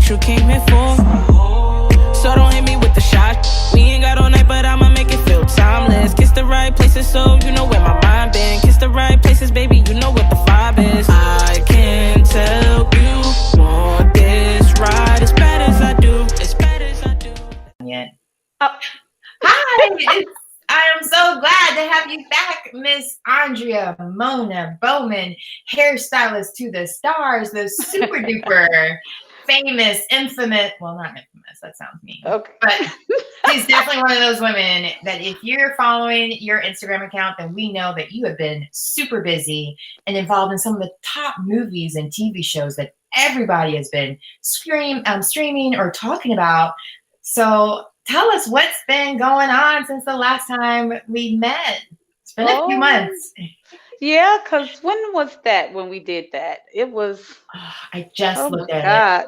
what you came here for. So don't hit me with the shot. We ain't got all night, but I'ma make it feel timeless. Kiss the right places, so you know where my mind been. Kiss the right places, baby, you know what the vibe is. I can tell you want this ride as bad as I do, as bad as I do. Yeah. Oh. Hi, I am so glad to have you back, Miss Andrea Mona Bowman, hairstylist to the stars, the super duper famous, infamous, well, not infamous, that sounds mean, okay. But she's definitely one of those women that if you're following your Instagram account, then we know that you have been super busy and involved in some of the top movies and TV shows that everybody has been streaming or talking about. So tell us what's been going on since the last time we met. It's been a few months. Yeah, because when was that when we did that? It was... I just looked at God.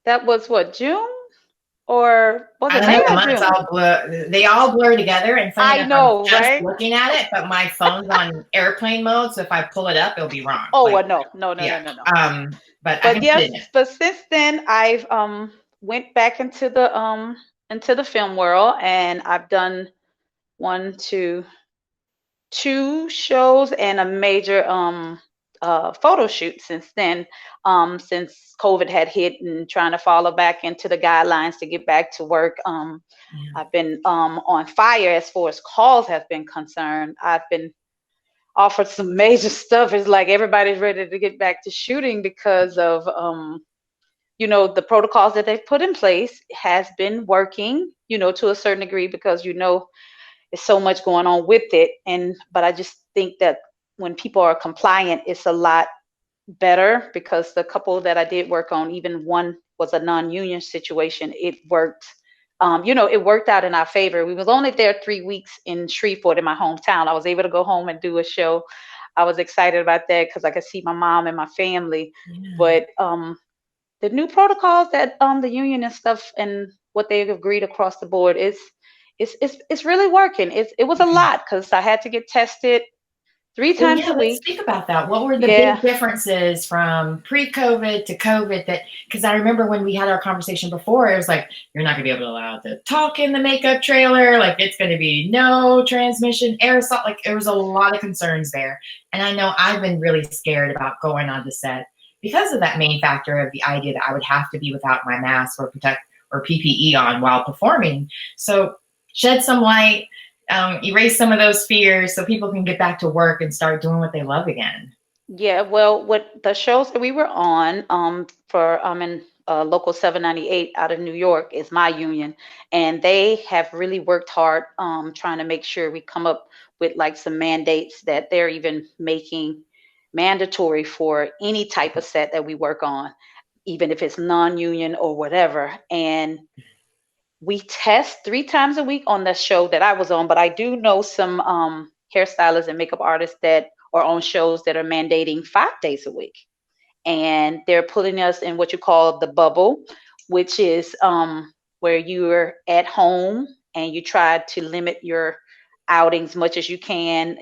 That was what, June? Or was it May or June? They all blur together. And I know, I'm just right? looking at it, but my phone's on airplane mode, so if I pull it up, it'll be wrong. Oh, like, no. But yes, but since then I've went back into the film world, and I've done two shows and a major photo shoot since then, since COVID had hit and trying to follow back into the guidelines to get back to work. I've been on fire as far as calls have been concerned. I've been offered some major stuff. It's like everybody's ready to get back to shooting because of the protocols that they've put in place has been working, to a certain degree, because there's so much going on with it. But I just think that when people are compliant, it's a lot better, because the couple that I did work on, even one was a non-union situation. It worked, it worked out in our favor. We was only there 3 weeks in Shreveport, in my hometown. I was able to go home and do a show. I was excited about that because I could see my mom and my family. But the new protocols that the union and stuff and what they agreed across the board it's really working. It was a lot because I had to get tested 3 times a week. Let's speak about that. What were the big differences from pre-COVID to COVID? Because I remember when we had our conversation before, it was like, you're not gonna be able to allow to talk in the makeup trailer. Like, it's gonna be no transmission, aerosol. Like, there was a lot of concerns there. And I know I've been really scared about going on the set because of that main factor of the idea that I would have to be without my mask or PPE on while performing. So shed some light. Erase some of those fears so people can get back to work and start doing what they love again. Yeah, well, what the shows that we were on for in local 798 out of New York is my union, and they have really worked hard trying to make sure we come up with like some mandates that they're even making mandatory for any type of set that we work on, even if it's non-union or whatever. And we test 3 times a week on the show that I was on, but I do know some hairstylists and makeup artists that are on shows that are mandating 5 days a week. And they're putting us in what you call the bubble, which is where you're at home and you try to limit your outings much as you can.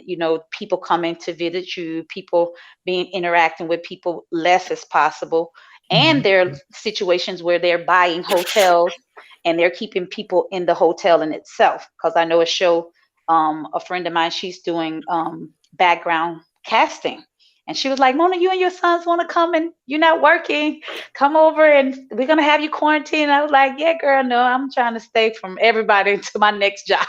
People coming to visit you, people interacting with people less as possible. And there are situations where they're buying hotels and they're keeping people in the hotel in itself. Because I know a show, a friend of mine, she's doing background casting. And she was like, Mona, you and your sons want to come and you're not working. Come over and we're going to have you quarantined. I was like, yeah, girl, no, I'm trying to stay from everybody until my next job.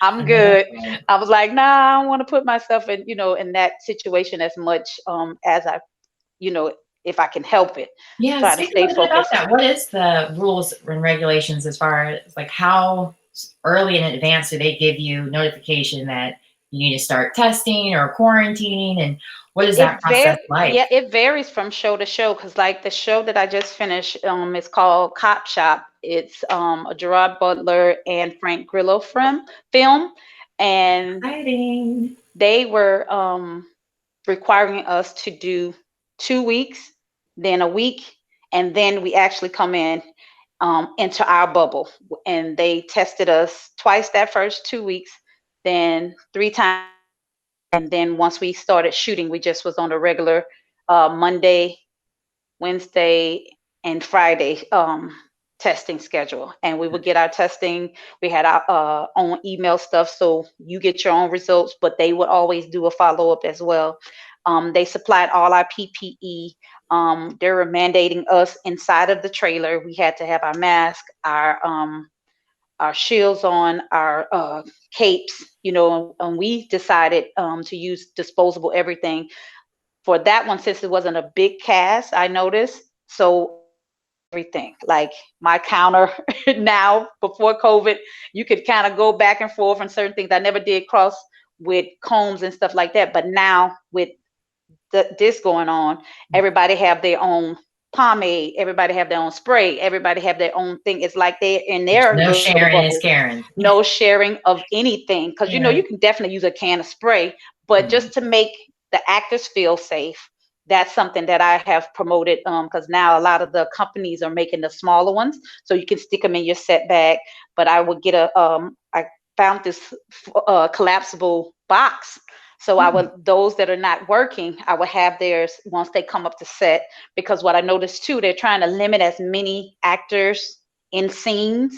I'm good. I was like, nah, I don't want to put myself in, in that situation as much as I, if I can help it. Yeah, try to stay focused. About that. What is the rules and regulations as far as like how early in advance do they give you notification that you need to start testing or quarantining, and what is that process like? Yeah, it varies from show to show, because like the show that I just finished is called Cop Shop. It's a Gerard Butler and Frank Grillo film, and exciting. They were requiring us to do 2 weeks, then a week, and then we actually come in into our bubble. And they tested us twice that first 2 weeks, then 3 times. And then once we started shooting, we just was on a regular Monday, Wednesday, and Friday testing schedule. And we would get our testing. We had our own email stuff, so you get your own results, but they would always do a follow up as well. They supplied all our PPE. They were mandating us inside of the trailer. We had to have our mask, our shields on, our capes, you know, and we decided to use disposable everything. For that one, since it wasn't a big cast, I noticed. So everything, like my counter now, before COVID, you could kind of go back and forth on certain things. I never did cross with combs and stuff like that. But now with this going on, everybody have their own pomade, everybody have their own spray, everybody have their own thing. It's like they're in their No little sharing is bubble. caring. No sharing of anything, because you know, Yeah. you can definitely use a can of spray, but just to make the actors feel safe, that's something that I have promoted, because now a lot of the companies are making the smaller ones, so you can stick them in your set bag. But I would get I found this collapsible box, so I would, those that are not working, I would have theirs once they come up to set, because what I noticed too, they're trying to limit as many actors in scenes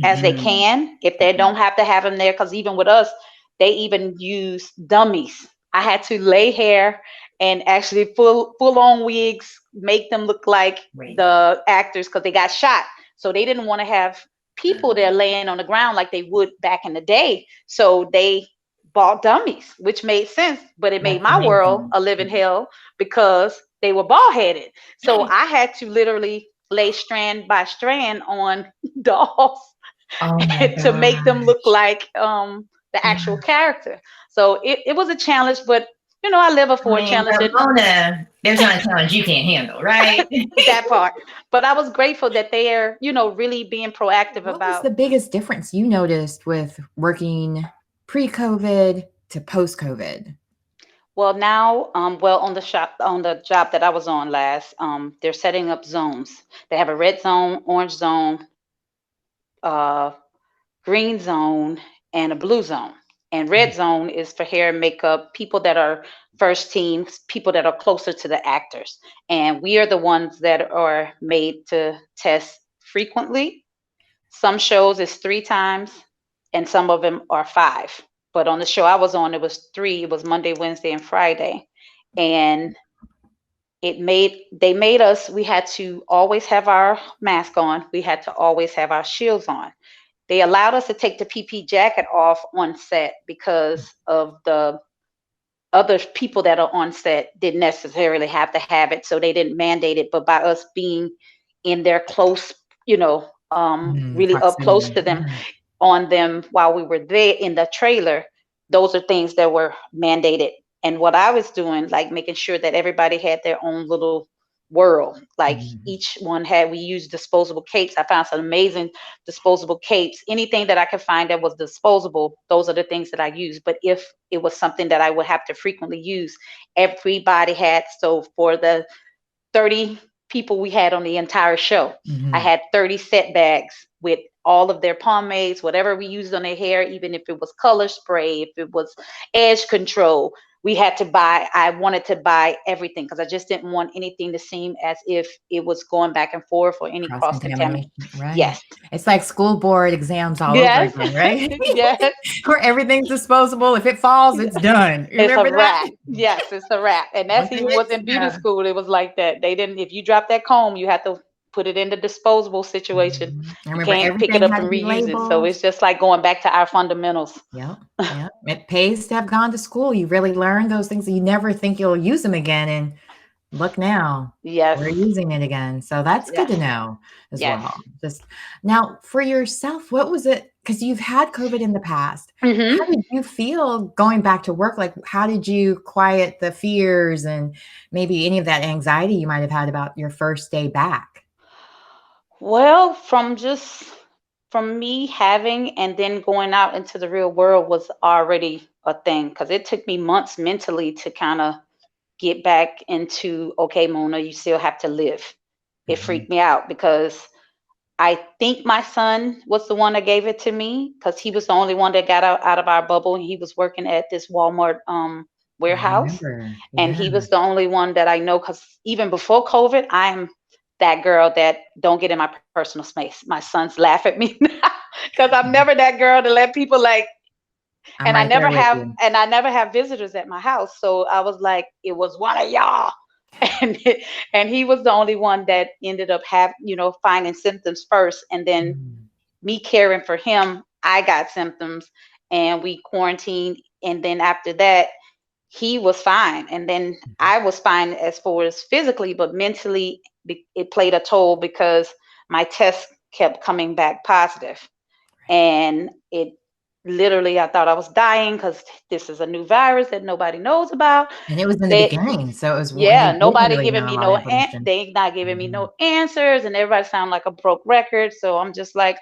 as they can, if they don't have to have them there. Because even with us, they even use dummies. I had to lay hair and actually full on wigs, make them look like the actors, because they got shot. So they didn't want to have people there laying on the ground like they would back in the day. So they bought dummies, which made sense, but it made my world a living hell because they were bald headed. So I had to literally lay strand by strand on dolls to make them look like the actual character. So it was a challenge, but you know, I live up for a challenge. Mona, there's not a challenge you can't handle, right? That part. But I was grateful that they're, you know, really being proactive what about. What was the biggest difference you noticed with working pre-COVID to post-COVID? Well, now, well, on the job that I was on last, they're setting up zones. They have a red zone, orange zone, green zone, and a blue zone. And red zone is for hair and makeup, people that are first teams, people that are closer to the actors. And we are the ones that are made to test frequently. Some shows is 3 times, and some of them are 5. But on the show I was on, it was 3. It was Monday, Wednesday, and Friday. And they made us, we had to always have our mask on. We had to always have our shields on. They allowed us to take the PP jacket off on set because of the other people that are on set didn't necessarily have to have it, so they didn't mandate it. But by us being in their close, you know, really up close to them, on them while we were there in the trailer, those are things that were mandated. And what I was doing, like making sure that everybody had their own little world, like each one had, we used disposable capes. I found some amazing disposable capes. Anything that I could find that was disposable, those are the things that I use. But if it was something that I would have to frequently use, everybody had. So for the 30 people we had on the entire show, I had 30 set bags with all of their pomades, whatever we used on their hair, even if it was color spray, if it was edge control, we had to buy. I wanted to buy everything because I just didn't want anything to seem as if it was going back and forth or any cross contamination. Right. Yes. It's like school board exams all over again, right? Yes. Where everything's disposable. If it falls, it's done. It's a wrap. Yes, it's a wrap. And that's even what's in beauty school. It was like that. They didn't, if you drop that comb, you have to put it in the disposable situation. You can't pick it up and reuse it. So it's just like going back to our fundamentals. Yeah. It pays to have gone to school. You really learn those things. You never think you'll use them again. And look now. Yes. We're using it again. So that's good to know as well. Just now for yourself, what was it? Because you've had COVID in the past. How did you feel going back to work? Like, how did you quiet the fears and maybe any of that anxiety you might have had about your first day back? Well, from me having and then going out into the real world was already a thing, because it took me months mentally to kind of get back into, okay, Mona, you still have to live. It freaked me out because I think my son was the one that gave it to me, because he was the only one that got out of our bubble. And he was working at this Walmart warehouse. And he was the only one that I know, because even before COVID, I'm that girl that don't get in my personal space. My sons laugh at me now because I'm never that girl to let people like, I'm right there with you. and I never have visitors at my house. So I was like, it was one of y'all. And he was the only one that ended up finding symptoms first. And then me caring for him, I got symptoms and we quarantined. And then after that, he was fine. And then I was fine as far as physically, but mentally it played a toll because my test kept coming back positive. And it literally, I thought I was dying because this is a new virus that nobody knows about. And it was in the beginning. So it was, nobody giving me they not giving me no answers, and everybody sounded like a broke record. So I'm just like,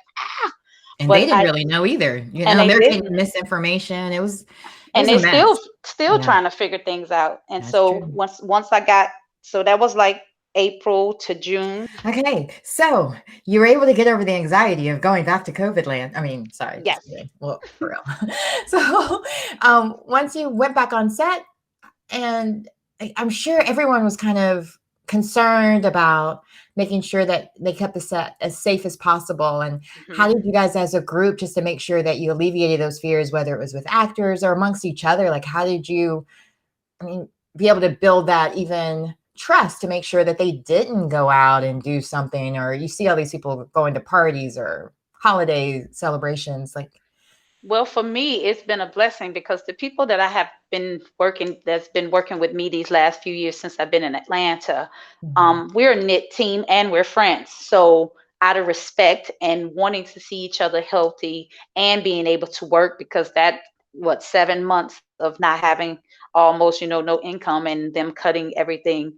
and they didn't really know either. They're getting misinformation. It was and they're still trying to figure things out. And so once I got, so that was like April to June. Okay, so you were able to get over the anxiety of going back to COVID land. I mean, sorry. Yes. Well, for real. So once you went back on set, and I'm sure everyone was kind of concerned about making sure that they kept the set as safe as possible. And how did you guys as a group, just to make sure that you alleviated those fears, whether it was with actors or amongst each other, like how did you, be able to build that even trust to make sure that they didn't go out and do something, or you see all these people going to parties or holiday celebrations? Like, well, for me, it's been a blessing because the people that I have that's been working with me these last few years since I've been in Atlanta, we're a knit team and we're friends. So out of respect and wanting to see each other healthy and being able to work, because 7 months of not having almost, no income, and them cutting everything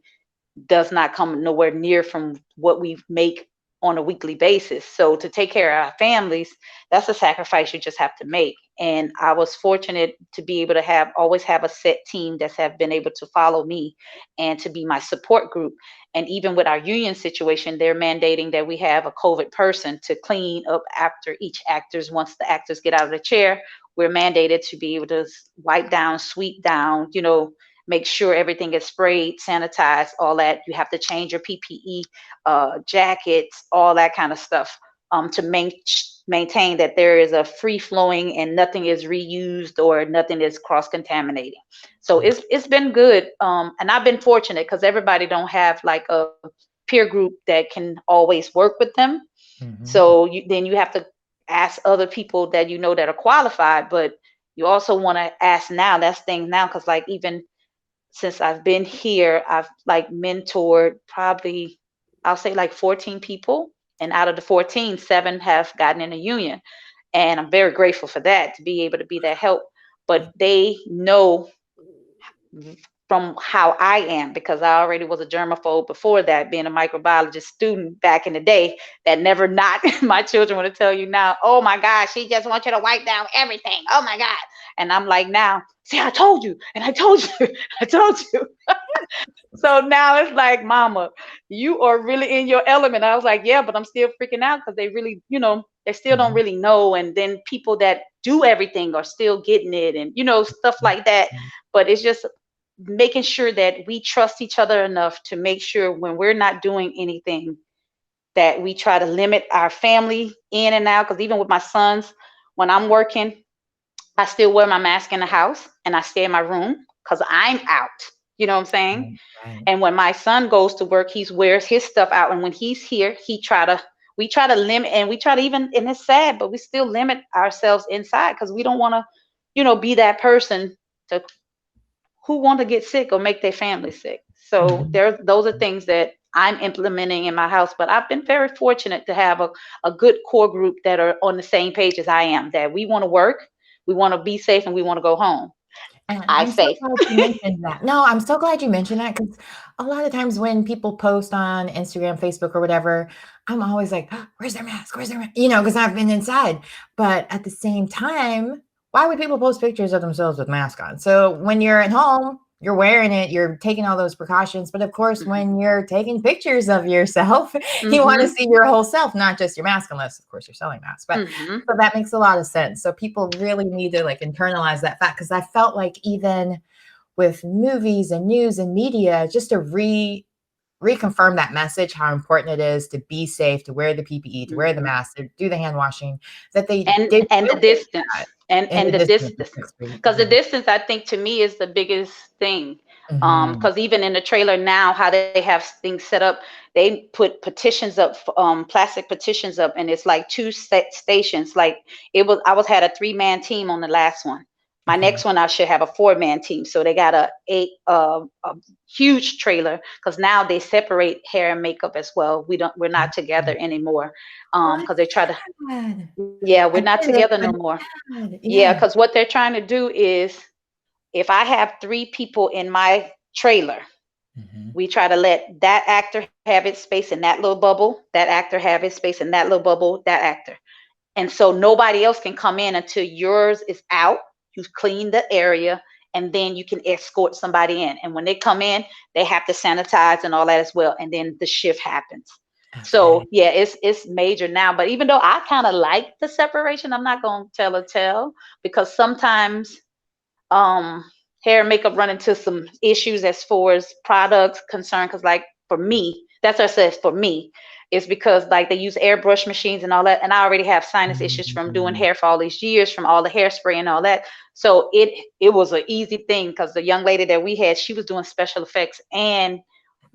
does not come nowhere near from what we make on a weekly basis. So to take care of our families, that's a sacrifice you just have to make. And I was fortunate to be able to always have a set team that have been able to follow me and to be my support group. And even with our union situation, they're mandating that we have a COVID person to clean up after each actors. Once the actors get out of the chair, we're mandated to be able to wipe down, sweep down, make sure everything is sprayed, sanitized, all that. You have to change your PPE, jackets, all that kind of stuff, to maintain that there is a free flowing and nothing is reused or nothing is cross-contaminating. So it's been good. And I've been fortunate because everybody don't have like a peer group that can always work with them. So then you have to ask other people that that are qualified, but you also want to ask that's things now, because like even since I've been here, I've like mentored probably, I'll say like 14 people. And out of the 14, 7 have gotten in a union. And I'm very grateful for that, to be able to be that help. But they know from how I am, because I already was a germaphobe before that, being a microbiologist student back in the day, that never not. My children want to tell you now, oh my gosh, she just wants you to wipe down everything. Oh my God. And I'm like, now, see, I told you, and I told you, I told you. So now it's like, mama, you are really in your element. I was like, yeah, but I'm still freaking out because they really, they still don't really know. And then people that do everything are still getting it, and, stuff like that. But it's just making sure that we trust each other enough to make sure when we're not doing anything that we try to limit our family in and out. Because even with my sons, when I'm working, I still wear my mask in the house and I stay in my room because I'm out. You know what I'm saying? Right. And when my son goes to work, he wears his stuff out. And when he's here, we try to limit, and we try to even, and it's sad, but we still limit ourselves inside because we don't want to, be that person who want to get sick or make their family sick. So those are things that I'm implementing in my house. But I've been very fortunate to have a good core group that are on the same page as I am, that we want to work, we want to be safe, and we want to go home. And I'm so glad you mentioned that. No, I'm so glad you mentioned that, because a lot of times when people post on Instagram, Facebook, or whatever, I'm always like, oh, where's their mask? Where's their mask? Because I've been inside. But at the same time, why would people post pictures of themselves with mask on? So when you're at home, you're wearing it, you're taking all those precautions. But of course, when you're taking pictures of yourself, you want to see your whole self, not just your mask, unless of course you're selling masks. But so that makes a lot of sense. So people really need to like internalize that fact, because I felt like even with movies and news and media, just to reconfirm that message, how important it is to be safe, to wear the PPE, to wear the mask, to do the hand washing, that they did and the distance and and the the distance. distance, because the distance, I think, to me is the biggest thing. Because even in the trailer now, how they have things set up, they put petitions up, plastic petitions up, and it's like two stations. Like I had a 3-man team on the last one. My next one, I should have a 4-man team. So they got a huge trailer, because now they separate hair and makeup as well. We're not together anymore. Because they try to, we're not together no more. Yeah, because what they're trying to do is, if I have 3 people in my trailer, we try to let that actor have its space in that little bubble, that actor have his space in that little bubble, that actor. And so nobody else can come in until yours is out. You've cleaned the area, and then you can escort somebody in. And when they come in, they have to sanitize and all that as well. And then the shift happens. Okay. So yeah, it's major now. But even though I kind of like the separation, I'm not going to tell a tale, because sometimes hair and makeup run into some issues as far as products concerned. Because like for me, that's what I said, for me, it's because like they use airbrush machines and all that, and I already have sinus issues from doing hair for all these years, from all the hairspray and all that. So it was an easy thing, because the young lady that we had, she was doing special effects and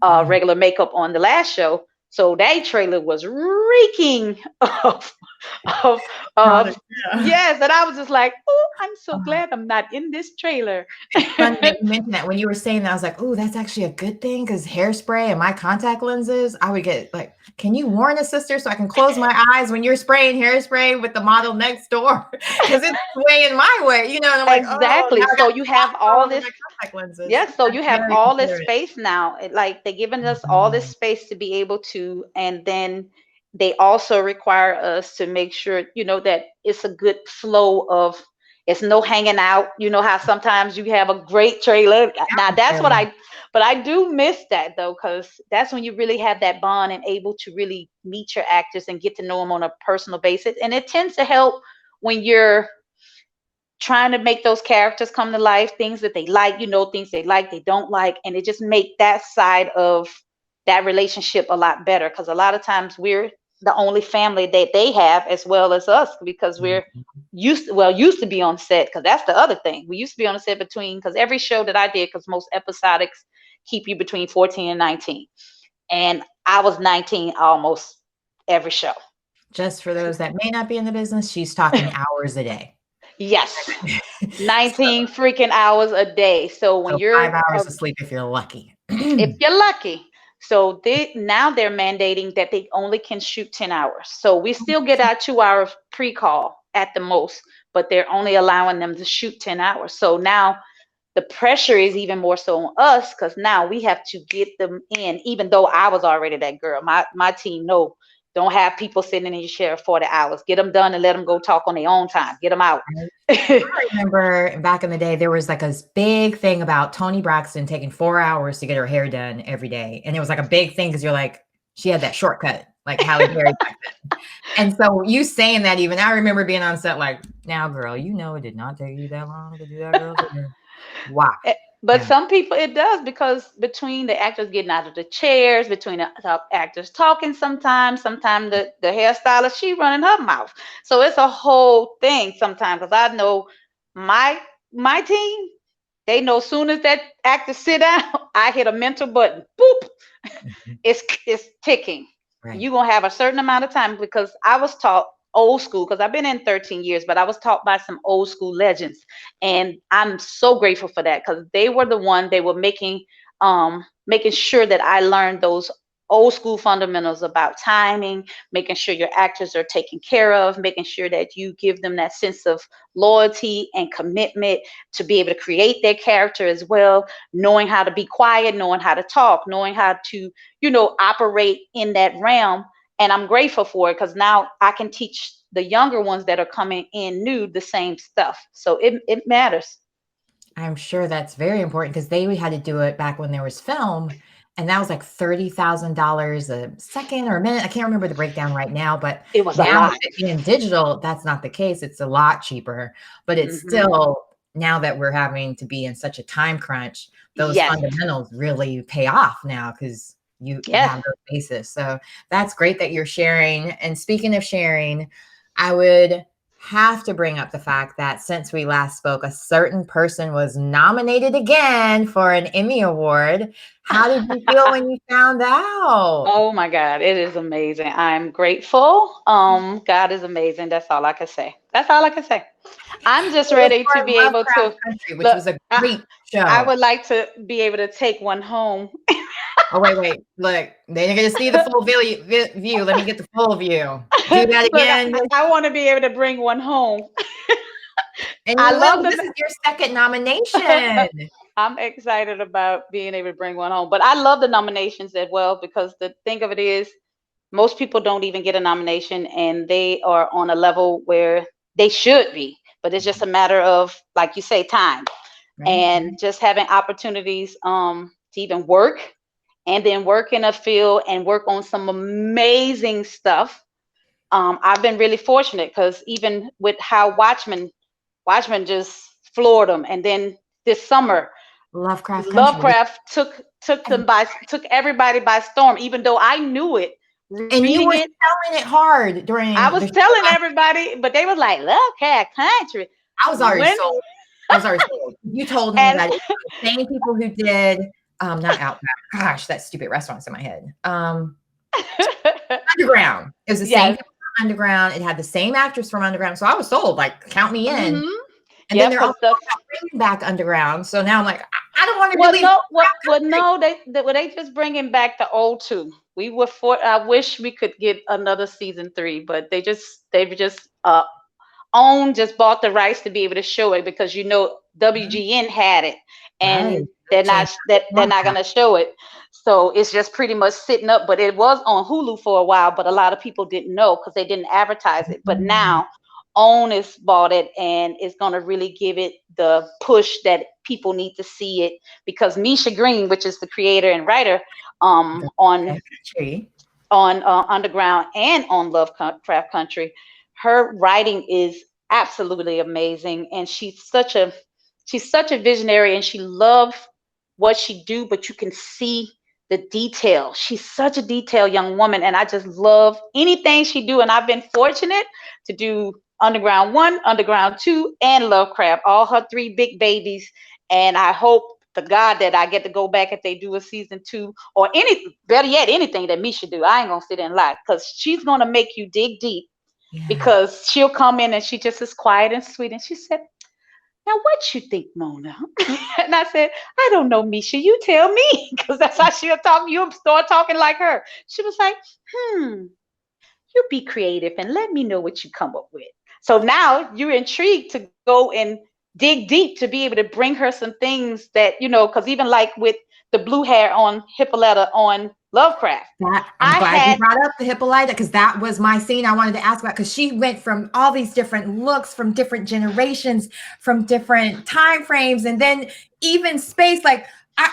regular makeup on the last show. So that trailer was reeking of yes, and I was just like, oh, I'm so glad I'm not in this trailer. Funny that you mentioned that. When you were saying that, I was like, oh, that's actually a good thing, because hairspray and my contact lenses, I would get like, can you warn a sister so I can close my eyes when you're spraying hairspray with the model next door? Because it's way in my way, you know. And I'm like, exactly. Oh, so you have all this contact lenses. Yes, so you have all this space now. Like they're giving us all this space to be able to, and then they also require us to make sure, that it's a good flow of, it's no hanging out. You know how sometimes you have a great trailer. Now that's but I do miss that though, because that's when you really have that bond and able to really meet your actors and get to know them on a personal basis. And it tends to help when you're trying to make those characters come to life, things that they like, things they like, they don't like, and it just make that side of that relationship a lot better, because a lot of times we're the only family that they have, as well as us, because we're used to be on set, because that's the other thing. We used to be on the set because every show that I did, because most episodics keep you between 14 and 19, and I was 19 almost every show. Just for those that may not be in the business, she's talking hours a day. Yes, 19 freaking hours a day. So when you're 5 hours of sleep if you're lucky. If you're lucky. So now they're mandating that they only can shoot 10 hours. So we still get our 2 hour pre-call at the most, but they're only allowing them to shoot 10 hours. So now the pressure is even more so on us, because now we have to get them in, even though I was already that girl. My team, no. Don't have people sitting in your chair 40 hours. Get them done and let them go talk on their own time. Get them out. I remember back in the day, there was like a big thing about Toni Braxton taking 4 hours to get her hair done every day. And it was like a big thing, because you're like, she had that shortcut, like Halle Berry back then. And so you saying that, even I remember being on set like, now, girl, it did not take you that long to do that, girl. Wow. But some people it does, because between the actors getting out of the chairs, between the actors talking, sometimes the hairstylist, she running her mouth. So it's a whole thing sometimes, because I know my team, they know as soon as that actor sit down, I hit a mental button. Boop. It's ticking. Right. You're going to have a certain amount of time, because I was taught old school, because I've been in 13 years, but I was taught by some old school legends, and I'm so grateful for that, because they were the one, they were making sure that I learned those old school fundamentals about timing, making sure your actors are taken care of, making sure that you give them that sense of loyalty and commitment to be able to create their character as well, knowing how to be quiet, knowing how to talk, knowing how to, operate in that realm. And I'm grateful for it, because now I can teach the younger ones that are coming in new the same stuff. So it matters. I'm sure that's very important, because they had to do it back when there was film, and that was like $30,000 a second or a minute. I can't remember the breakdown right now, but it was now a lot. In digital, that's not the case. It's a lot cheaper, but it's still, now that we're having to be in such a time crunch, those fundamentals really pay off now, because you have those bases. So that's great that you're sharing. And speaking of sharing, I would have to bring up the fact that since we last spoke, a certain person was nominated again for an Emmy Award. How did you feel when you found out? Oh my God, it is amazing. I'm grateful. God is amazing. That's all I can say. That's all I can say. I'm just ready to be able to Country, which was a great show. I would like to be able to take one home. Oh, wait. Look, they didn't get to see the full view. Let me get the full view. Do that again. Look, I want to be able to bring one home. And I love this is your second nomination. I'm excited about being able to bring one home. But I love the nominations as well, because the thing of it is, most people don't even get a nomination, and they are on a level where they should be. But it's just a matter of, like you say, time. Right. And just having opportunities to even work, and then work in a field and work on some amazing stuff. I've been really fortunate, because even with how Watchmen just floored them, and then this summer, Lovecraft took everybody by storm. Even though I knew it, and you were selling it hard during. I was telling everybody, but they was like, Lovecraft Country. I was already sold. You told me that it's the same people who did not Outback. Gosh, that stupid restaurant's in my head. Underground. It was the same people from Underground. It had the same actress from Underground, so I was sold. Like, count me in. Mm-hmm. And then they're also bringing back Underground. So now I'm like, I don't want to really. They just bringing back the old two. I wish we could get another season 3, but they've just bought the rights to be able to show it, because WGN had it, and they're not going to show it. So it's just pretty much sitting up. But it was on Hulu for a while, but a lot of people didn't know because they didn't advertise it. But now OWN has bought it, and it's going to really give it the push that people need to see it, because Misha Green, which is the creator and writer on Underground and on Lovecraft Country, her writing is absolutely amazing, and she's such a visionary, and she loves what she do, but you can see the detail. She's such a detailed young woman, and I just love anything she do. And I've been fortunate to do Underground 1, Underground 2, and Lovecraft, all her 3 big babies. And I hope to God that I get to go back if they do a season 2, or better yet, anything that Misha do. I ain't gonna sit and lie, because she's gonna make you dig deep. Because she'll come in and she just is quiet and sweet, and she said, "Now what you think, Mona?" And I said, "I don't know, Misha. You tell me," because that's how she'll talk. You'll start talking like her. She was like, "You be creative and let me know what you come up with." So now you're intrigued to go and dig deep to be able to bring her some things that, because even like with the blue hair on Hippolyta on Lovecraft. I'm glad you brought up the Hippolyta, because that was my scene I wanted to ask about, because she went from all these different looks, from different generations, from different time frames, and then even space. Like,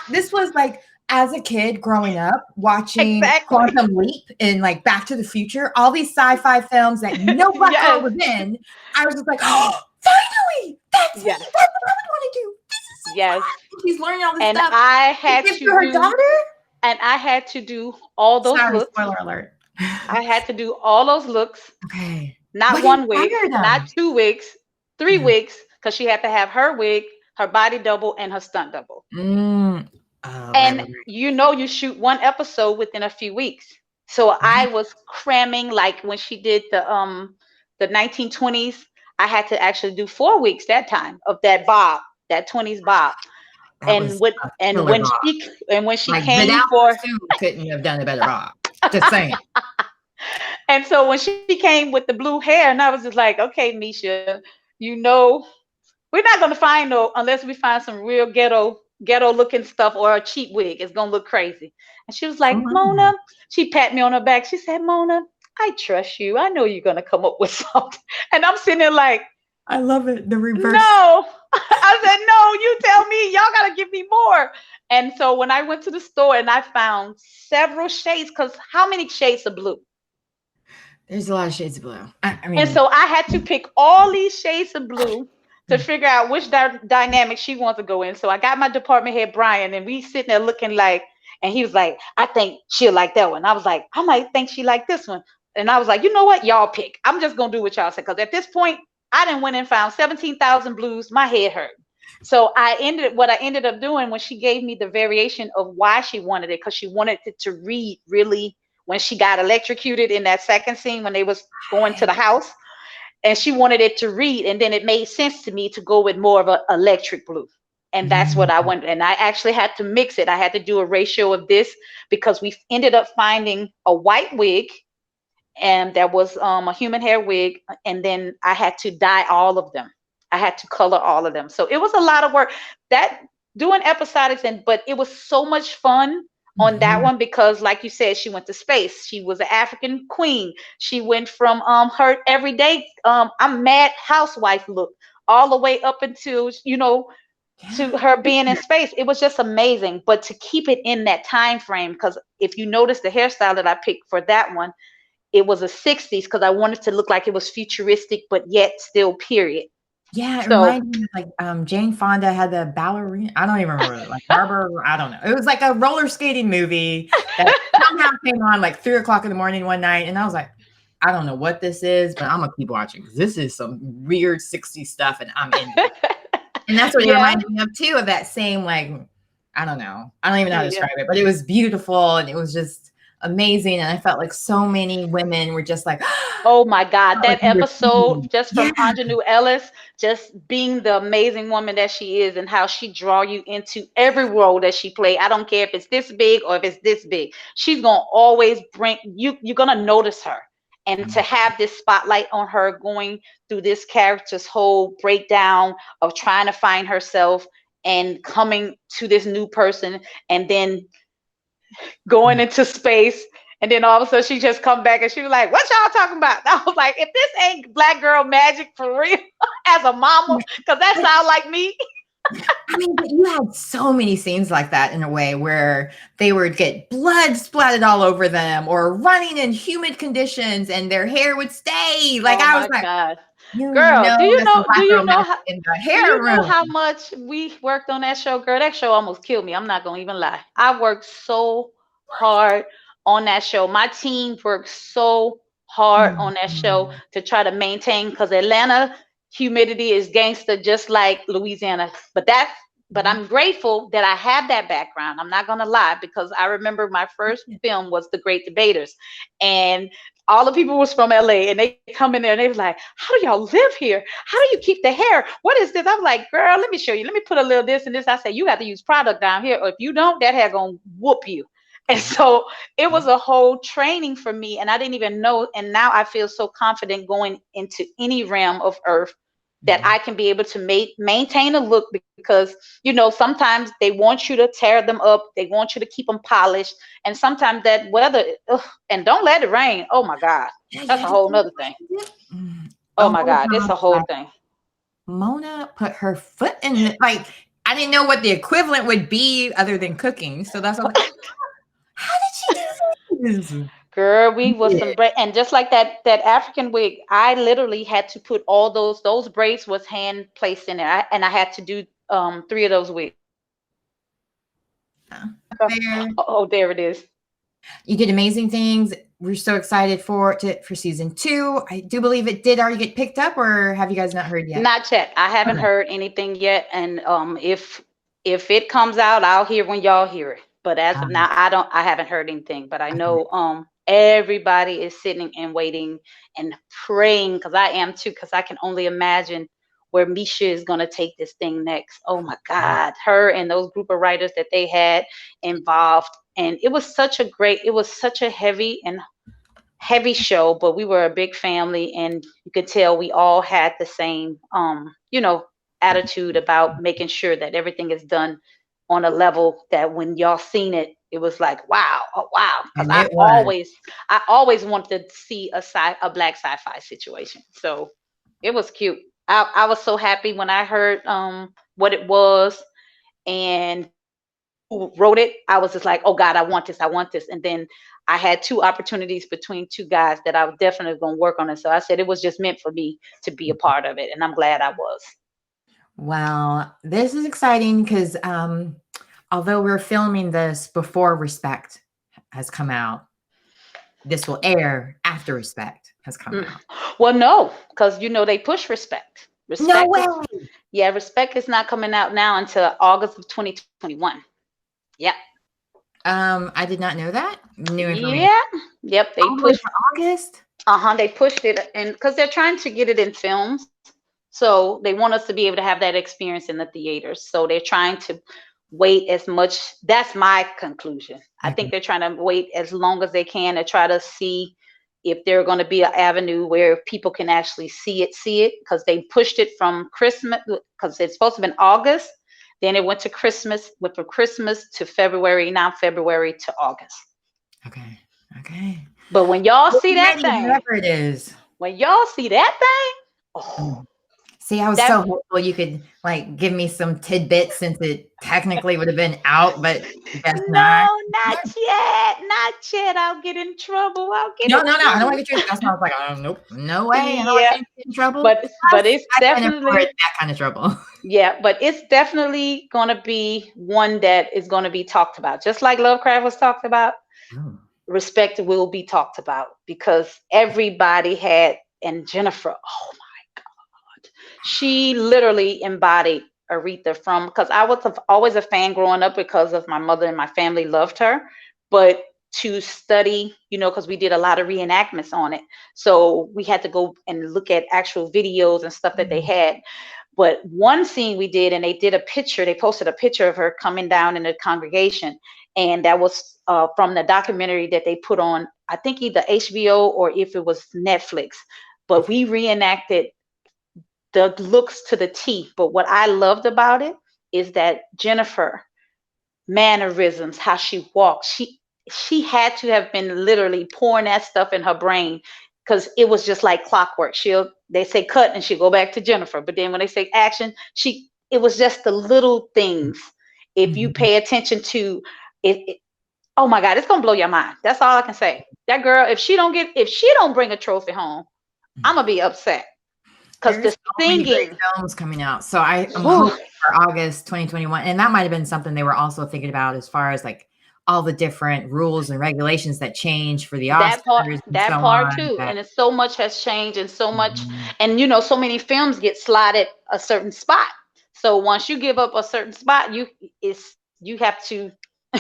this was like, as a kid growing up watching Quantum Leap and like Back to the Future, all these sci-fi films that no black girl was in, I was just like, oh, finally, that's me. That's what I want to do. This is so fun. She's learning all this stuff. And I had to do her daughter. And I had to do all those looks. Spoiler alert. I had to do all those looks. Okay. Not one wig, not 2 wigs, 3 wigs, because she had to have her wig, her body double, and her stunt double. And you shoot one episode within a few weeks. So I was cramming, like when she did the 1920s, I had to actually do 4 weeks that time of that bob, that 20s bob. And when she like, came for, couldn't have done a better job. Just saying. And so when she came with the blue hair, and I was just like, okay, Misha, we're not gonna find unless we find some real ghetto looking stuff or a cheap wig. It's gonna look crazy. And she was like, Mona, she pat me on her back. She said, Mona, I trust you. I know you're gonna come up with something. And I'm sitting there like, I love it. The reverse. No. I said, no, you tell me. Y'all got to give me more. And so when I went to the store and I found several shades, because how many shades of blue? There's a lot of shades of blue. I mean, and so I had to pick all these shades of blue to figure out which dynamic she wants to go in. So I got my department head, Brian, and we sitting there looking like, And he was like, I think she'll like that one. I was like, I might think she like this one. And I was like, you know what? Y'all pick. I'm just going to do what y'all say. Because at this point, I didn't went and found 17,000 blues. My head hurt. So what I ended up doing when she gave me the variation of why she wanted it, because she wanted it to read really when she got electrocuted in that second scene when they was going to the house, and she wanted it to read, and then it made sense to me to go with more of an electric blue. And that's what I went. And I actually had to mix it. I had to do a ratio of this because we ended up finding a white wig, and there was a human hair wig, and then I had to dye all of them. I had to color all of them. So it was a lot of work that doing episodics, but it was so much fun on that one because, like you said, she went to space. She was an African queen. She went from her everyday I'm mad housewife look all the way up until, to her being in space. It was just amazing. But to keep it in that time frame, because if you notice the hairstyle that I picked for that one, it was a 60s, because I wanted to look like it was futuristic, but yet still period. Yeah, it reminded me of like Jane Fonda had the ballerina. I don't even remember, like Barbara. I don't know. It was like a roller skating movie that somehow came on like 3:00 in the morning one night, and I was like, I don't know what this is, but I'm gonna keep watching because this is some weird 60s stuff, and I'm into it. And that's what it reminded me of too, of that same, like, I don't know. I don't even know how to describe it, but it was beautiful and it was just amazing. And I felt like so many women were just like, oh my God, that episode just from Ingenue Ellis, just being the amazing woman that she is and how she draw you into every role that she play. I don't care if it's this big or if it's this big. She's going to always bring you, you're going to notice her. And to have this spotlight on her going through this character's whole breakdown of trying to find herself and coming to this new person and then going into space. And then all of a sudden she just come back and she was like, what y'all talking about? I was like, if this ain't Black girl magic for real as a mama, because that sounds like me. I mean, but you had so many scenes like that in a way where they would get blood splattered all over them or running in humid conditions and their hair would stay. Like, I was like, God. Girl, do you know how much we worked on that show? Girl, that show almost killed me. I'm not gonna even lie. I worked so hard on that show. My team worked so hard on that show to try to maintain, because Atlanta humidity is gangster just like Louisiana. But I'm grateful that I have that background. I'm not gonna lie, because I remember my first film was The Great Debaters, and all the people was from LA, and they come in there and they was like, how do y'all live here? How do you keep the hair? What is this? I'm like, girl, let me show you. Let me put a little this and this. I said, you have to use product down here, or if you don't, that hair gonna whoop you. And so it was a whole training for me, and I didn't even know. And now I feel so confident going into any realm of earth that I can be able to maintain a look, because, sometimes they want you to tear them up. They want you to keep them polished. And sometimes that weather, and don't let it rain. Oh my God. That's a whole nother thing. Oh my God. It's a whole thing. Mona put her foot in it. Like, I didn't know what the equivalent would be other than cooking. So that's what how did she do this? Girl, we was some and just like that African wig, I literally had to put all those braids was hand placed in there, and I had to do 3 of those wigs. There it is. You did amazing things. We're so excited for season 2. I do believe it did already get picked up, or have you guys not heard yet? Not yet. I haven't heard anything yet, and if it comes out, I'll hear when y'all hear it. But as of now, I haven't heard anything. But I know everybody is sitting and waiting and praying, because I am too, because I can only imagine where Misha is going to take this thing next. Oh my God, her and those group of writers that they had involved. And it was such a heavy show, but we were a big family, and you could tell we all had the same, attitude about making sure that everything is done on a level that when y'all seen it, it was like, wow, oh, wow. Because I always wanted to see a Black sci-fi situation. So it was cute. I was so happy when I heard what it was and who wrote it. I was just like, oh God, I want this. And then I had 2 opportunities between 2 guys that I was definitely going to work on it. So I said it was just meant for me to be a part of it. And I'm glad I was. Well, this is exciting because although we're filming this before Respect has come out, this will air after Respect has come out. Well, no, because they push Respect. No way. Respect is not coming out now until August of 2021. Yeah. I did not know that. New information. Yeah. Yep. They pushed August. They pushed it, and because they're trying to get it in films, so they want us to be able to have that experience in the theaters. So they're trying to wait as much. That's my conclusion. I think they're trying to wait as long as they can to try to see if they're going to be an avenue where people can actually see it, because they pushed it from Christmas, because it's supposed to be in August. Then it went to Christmas, went from Christmas to February, now February to August. Okay. But when y'all see that thing, whatever it is, when y'all see that thing, see, I was so hopeful you could like give me some tidbits since it technically would have been out, but guess not. Not yet. I'll get in trouble. No. I don't want to get you. That's why I was like, nope, no way. I don't want to get in trouble. But it's definitely that kind of trouble. Yeah, but it's definitely going to be one that is going to be talked about, just like Lovecraft was talked about. Respect will be talked about because everybody had, and Jennifer, oh my God, she literally embodied Aretha because I was always a fan growing up because of my mother and my family loved her, but to study, because we did a lot of reenactments on it. So we had to go and look at actual videos and stuff that they had. But one scene we did, and they posted a picture of her coming down in the congregation. And that was from the documentary that they put on, I think either HBO or if it was Netflix. But we reenacted the looks to the T. But what I loved about it is that Jennifer mannerisms, how she walked, she had to have been literally pouring that stuff in her brain because it was just like clockwork. They say cut and she'll go back to Jennifer. But then when they say action, it was just the little things. If you pay attention to it, oh my God, it's gonna blow your mind. That's all I can say. That girl, if she don't bring a trophy home, I'm gonna be upset. Because the singing films coming out. So I'm hoping for August 2021. And that might have been something they were also thinking about as far as like all the different rules and regulations that change for the Oscars. That part too. And so much has changed and so much, and so many films get slotted a certain spot. So once you give up a certain spot, you have to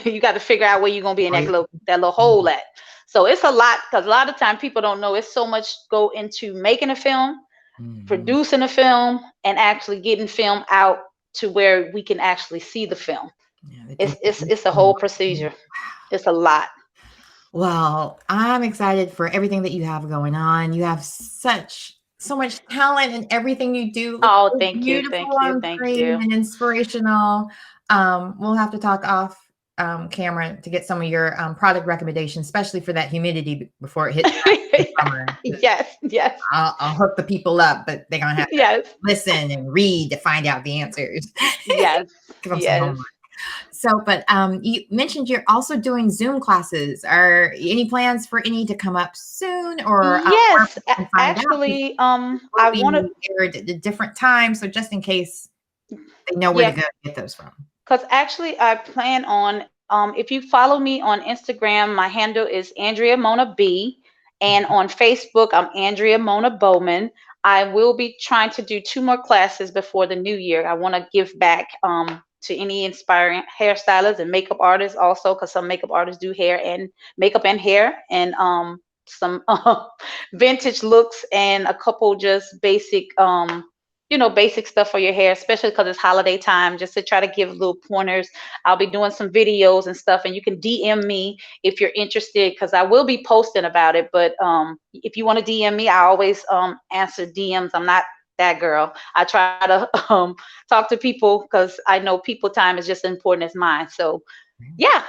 you got to figure out where you're gonna be in that little hole at. So it's a lot, because a lot of time people don't know it's so much go into making a film, producing a film, and actually getting film out to where we can actually see the film. It's a whole procedure. It's a lot. Well, I'm excited for everything that you have going on. You have so much talent in everything you do. Oh, thank you. And inspirational. We'll have to talk off camera to get some of your product recommendations, especially for that humidity before it hits summer. Yes. I'll hook the people up, but they're gonna have to listen and read to find out the answers. Yes. Give them some homework. So, but you mentioned you're also doing Zoom classes. Are any plans for any to come up soon? Or yes, actually, I want to air at a different time, so just in case they know where to go get those from. Because actually, I plan on if you follow me on Instagram, my handle is Andrea Mona B, and on Facebook, I'm Andrea Mona Bowman. I will be trying to do 2 more classes before the new year. I want to give back to any inspiring hairstylists and makeup artists also, because some makeup artists do hair and makeup and hair, and some vintage looks and a couple just basic basic stuff for your hair, especially because it's holiday time, just to try to give little pointers. I'll be doing some videos and stuff, and you can DM me if you're interested, because I will be posting about it. But if you want to DM me, I always answer DMs. I'm not that girl. I try to talk to people because I know people time is just as important as mine. So yeah,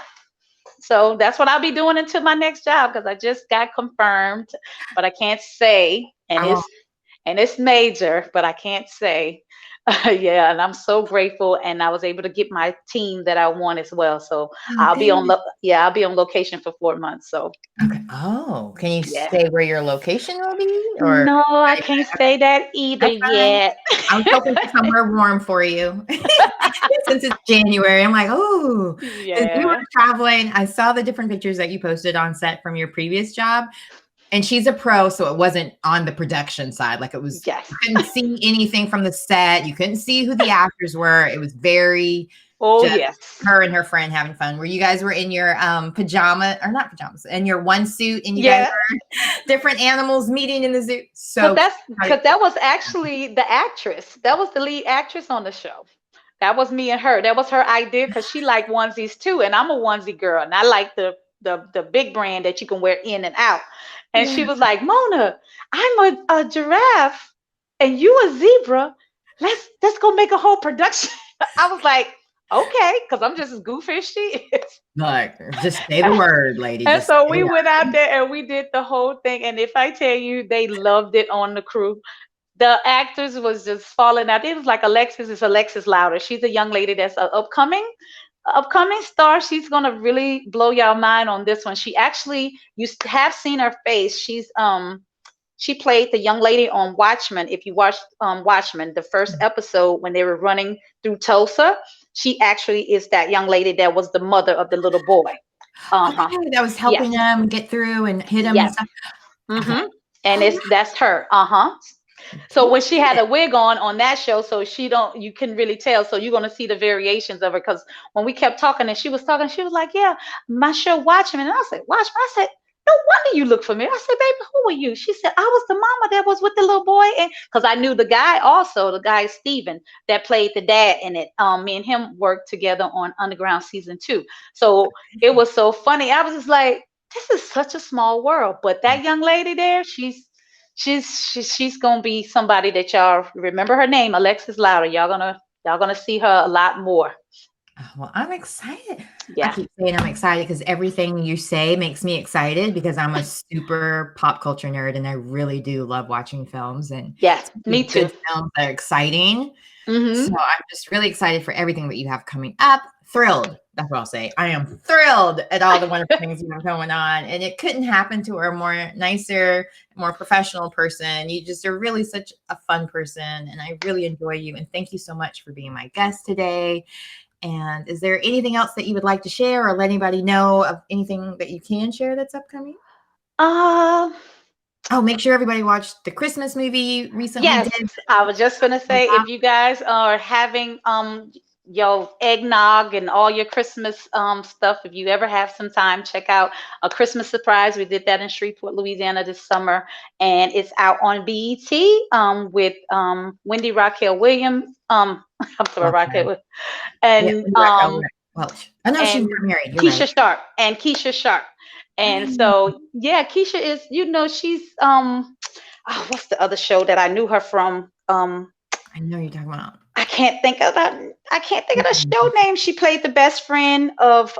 so that's what I'll be doing until my next job, because I just got confirmed, but I can't say, and it's major, but I can't say. And I'm so grateful, and I was able to get my team that I want as well. So I'll be on location for 4 months. So okay. Oh, can you say where your location will be? Or no, I can't say that either yet. I was hoping for somewhere warm for you. since it's January. I'm like, oh, Yeah. you were traveling. I saw the different pictures that you posted on set from your previous job. And she's a pro, so it wasn't on the production side. Like it was, Yes. you couldn't see anything from the set. You couldn't see who the actors were. It was very yes. Her and her friend having fun. Where you guys were in your pajama, or not pajamas, in your one suit, and you guys were different animals meeting in the zoo. So that's because that was actually the actress. That was the lead actress on the show. That was me and her. That was her idea because she liked onesies too, and I'm a onesie girl, and I like the big brand that you can wear in and out. And she was like, Mona, I'm a giraffe and you a zebra. Let's go make a whole production. I was like, okay, because I'm just as goofy as she is. Like, just say the word, lady. And so we went out there and we did the whole thing. And if I tell you, they loved it on the crew. The actors was just falling out. It was like Alexis Louder. She's a young lady that's an upcoming star. She's gonna really blow your mind on this one. She actually, you have seen her face. She played the young lady on Watchmen. If you watched Watchmen, the first episode when they were running through Tulsa, she actually is that young lady that was the mother of the little boy. Okay, that was helping them get through and hit them and stuff. And that's her. So when she had a wig on that show, so you can really tell. So you're going to see the variations of her. Because when we kept talking and she was talking, she was like, yeah, my show Watchmen. And I said, Watchmen? I said, no wonder you look familiar. I said, baby, who are you? She said, I was the mama that was with the little boy. And because I knew the guy Steven, that played the dad in it. Me and him worked together on Underground season 2. So it was so funny. I was just like, this is such a small world. But that young lady there, she's gonna be somebody that y'all remember her name, Alexis Louder. Y'all gonna see her a lot more. Well, I'm excited. Yeah. I keep saying I'm excited because everything you say makes me excited because I'm a super pop culture nerd and I really do love watching films and me too. Good films that are exciting. So I'm just really excited for everything that you have coming up. Thrilled. That's what I'll say. I am thrilled at all the wonderful things you have going on. And it couldn't happen to a more nicer, more professional person. You just are really such a fun person. And I really enjoy you. And thank you so much for being my guest today. And is there anything else that you would like to share or let anybody know of anything that you can share that's upcoming? Make sure everybody watched the Christmas movie recently. Yes, I was just going to say, if you guys are having your eggnog and all your Christmas stuff, if you ever have some time, check out A Christmas Surprise. We did that in Shreveport, Louisiana this summer, and it's out on BET with Wendy Raquel Williams. I'm sorry, Raquel. And Welch. I know she's married. Keisha Sharp. And so, Keisha is, she's, what's the other show that I knew her from? I know you're talking about. I can't think of the show name. She played the best friend of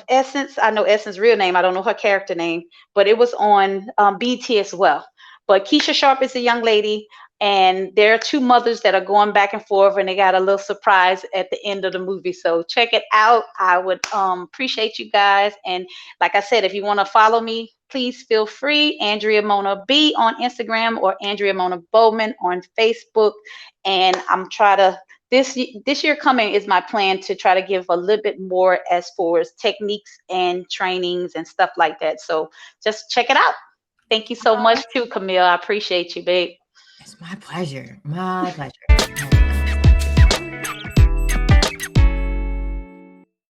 Essence. I know Essence's real name. I don't know her character name, but it was on BT as well. But Keisha Sharp is a young lady. And there are two mothers that are going back and forth, and they got a little surprise at the end of the movie. So check it out. I would appreciate you guys. And like I said, if you want to follow me, please feel free. Andrea Mona B on Instagram or Andrea Mona Bowman on Facebook. And I'm trying to, this year coming is my plan to try to give a little bit more as far as techniques and trainings and stuff like that. So just check it out. Thank you so much too, Camille. I appreciate you, babe. It's my pleasure. My pleasure.